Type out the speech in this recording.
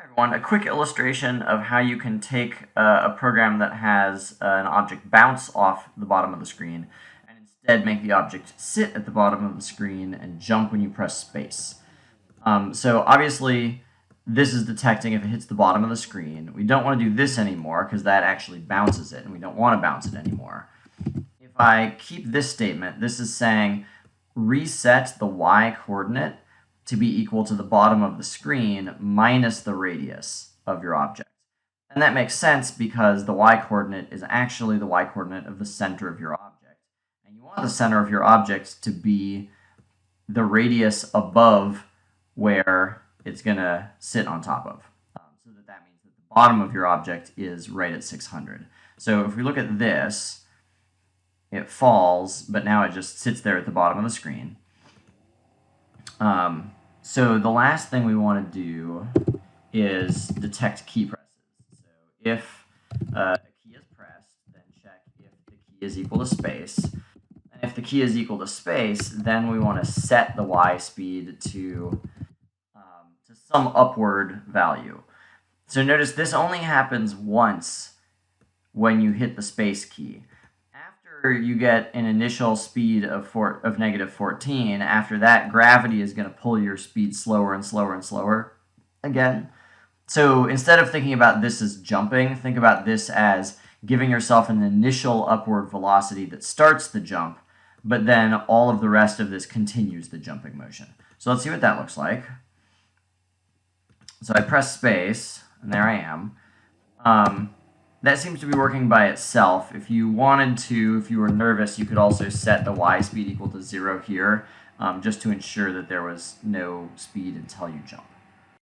Everyone, a quick illustration of how you can take a program that has an object bounce off the bottom of the screen and instead make the object sit at the bottom of the screen and jump when you press space. So obviously this is detecting if it hits the bottom of the screen. We don't want to do this anymore because that actually bounces it and we don't want to bounce it anymore. If I keep this statement, this is saying reset the y coordinate to be equal to the bottom of the screen minus the radius of your object. And that makes sense because the y-coordinate is actually the y-coordinate of the center of your object. And you want the center of your object to be the radius above where it's going to sit on top of. So that means that the bottom of your object is right at 600. So if we look at this, it falls, but now it just sits there at the bottom of the screen. So the last thing we want to do is detect key presses. So if a key is pressed, then check if the key is equal to space. And if the key is equal to space, then we want to set the y speed to some upward value. So notice this only happens once when you hit the space key. After you get an initial speed of negative 14, after that, gravity is going to pull your speed slower and slower and slower again. So instead of thinking about this as jumping, think about this as giving yourself an initial upward velocity that starts the jump, but then all of the rest of this continues the jumping motion. So let's see what that looks like. So I press space, and there I am. That seems to be working by itself. If you wanted to, if you were nervous, you could also set the y speed equal to 0 here, just to ensure that there was no speed until you jump.